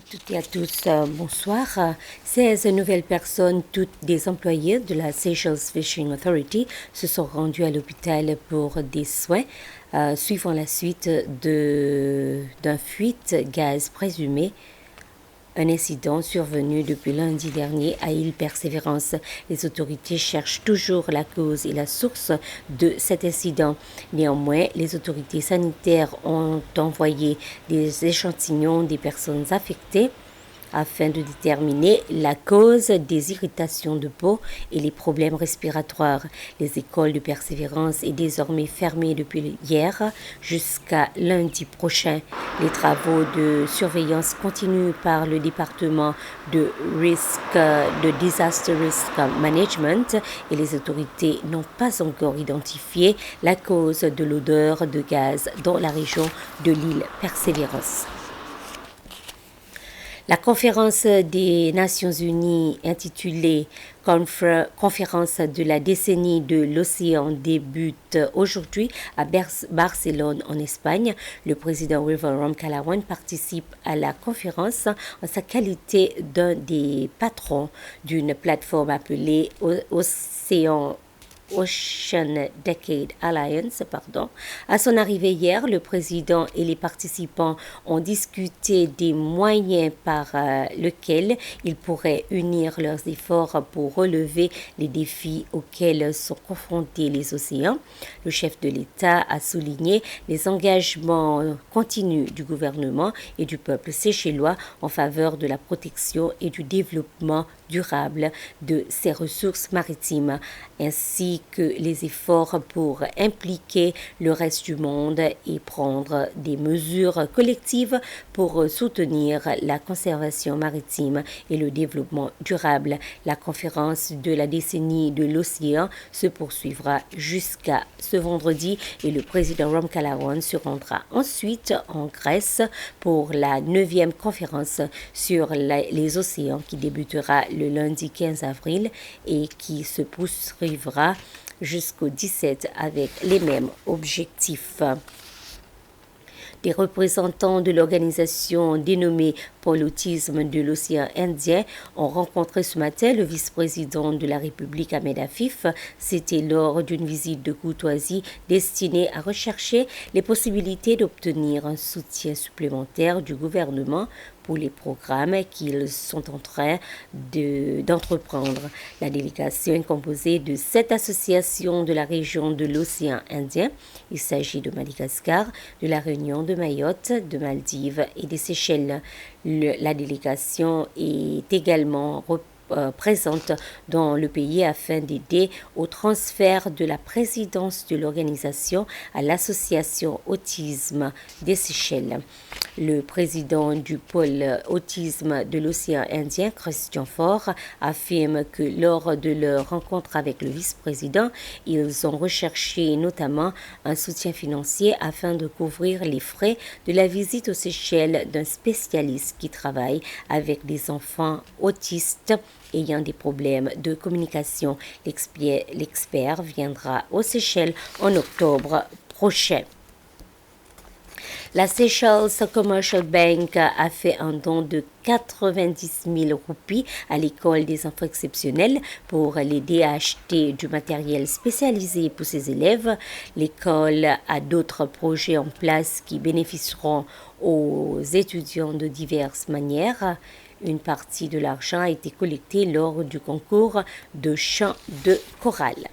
toutes et à tous, bonsoir. 16 nouvelles personnes, toutes des employés de la Seychelles Fishing Authority, se sont rendues à l'hôpital pour des soins, suivant la suite d'un fuite gaz présumé. Un incident survenu depuis lundi dernier à île Persévérance. Les autorités cherchent toujours la cause et la source de cet incident. Néanmoins, les autorités sanitaires ont envoyé des échantillons des personnes affectées afin de déterminer la cause des irritations de peau et les problèmes respiratoires. Les écoles de Persévérance est désormais fermées depuis hier jusqu'à lundi prochain. Les travaux de surveillance continuent par le département de Disaster Risk Management et les autorités n'ont pas encore identifié la cause de l'odeur de gaz dans la région de l'île Persévérance. La conférence des Nations Unies intitulée Conférence de la décennie de l'océan débute aujourd'hui à Barcelone en Espagne. Le président River Ramkalawan participe à la conférence en sa qualité d'un des patrons d'une plateforme appelée Ocean Decade Alliance. À son arrivée hier, le président et les participants ont discuté des moyens par lesquels ils pourraient unir leurs efforts pour relever les défis auxquels sont confrontés les océans. Le chef de l'État a souligné les engagements continus du gouvernement et du peuple séchellois en faveur de la protection et du développement durable de ces ressources maritimes, ainsi que les efforts pour impliquer le reste du monde et prendre des mesures collectives pour soutenir la conservation maritime et le développement durable. La conférence de la décennie de l'océan se poursuivra jusqu'à ce vendredi et le président Ramkalawan se rendra ensuite en Grèce pour la 9e conférence sur les océans qui débutera le lundi 15 avril et qui se poursuivra jusqu'au 17 avec les mêmes objectifs. Des représentants de l'organisation dénommée pour l'autisme de l'océan Indien ont rencontré ce matin le vice-président de la République Ahmed Afif. C'était lors d'une visite de courtoisie destinée à rechercher les possibilités d'obtenir un soutien supplémentaire du gouvernement pour les programmes qu'ils sont en train d'entreprendre. La délégation est composée de 7 associations de la région de l'océan Indien. Il s'agit de Madagascar, de la Réunion, de Mayotte, de Maldives et des Seychelles. La délégation est également présente dans le pays afin d'aider au transfert de la présidence de l'organisation à l'association Autisme des Seychelles. Le président du pôle autisme de l'océan Indien, Christian Faure, affirme que lors de leur rencontre avec le vice-président, ils ont recherché notamment un soutien financier afin de couvrir les frais de la visite aux Seychelles d'un spécialiste qui travaille avec des enfants autistes ayant des problèmes de communication. L'expert viendra aux Seychelles en octobre prochain. La Seychelles Commercial Bank a fait un don de 90 000 roupies à l'école des enfants exceptionnels pour l'aider à acheter du matériel spécialisé pour ses élèves. L'école a d'autres projets en place qui bénéficieront aux étudiants de diverses manières. Une partie de l'argent a été collectée lors du concours de chant de chorale.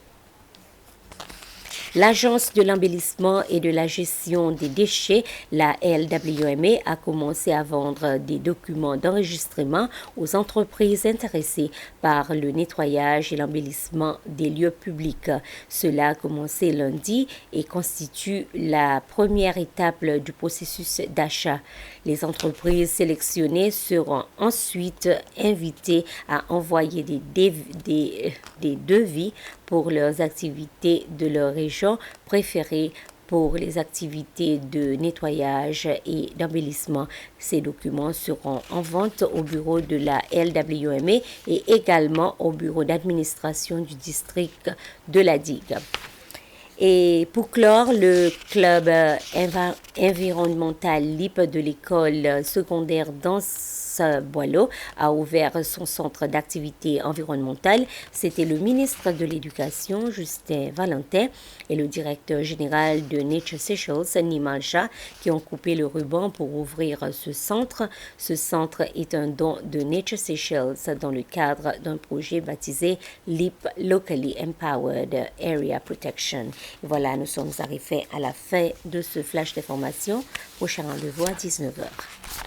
L'Agence de l'embellissement et de la gestion des déchets, la LWMA, a commencé à vendre des documents d'enregistrement aux entreprises intéressées par le nettoyage et l'embellissement des lieux publics. Cela a commencé lundi et constitue la première étape du processus d'achat. Les entreprises sélectionnées seront ensuite invitées à envoyer des devis pour leurs activités de leur région préférée pour les activités de nettoyage et d'embellissement. Ces documents seront en vente au bureau de la LWMA et également au bureau d'administration du district de la digue. Et pour clore, le club environnemental LIP de l'école secondaire dans Boileau a ouvert son centre d'activité environnementale. C'était le ministre de l'Éducation, Justin Valentin, et le directeur général de Nature Seychelles, Nimal Shah, qui ont coupé le ruban pour ouvrir ce centre. Ce centre est un don de Nature Seychelles dans le cadre d'un projet baptisé LEAP, Locally Empowered Area Protection. Et voilà, nous sommes arrivés à la fin de ce flash d'information. Prochain rendez-vous à 19h.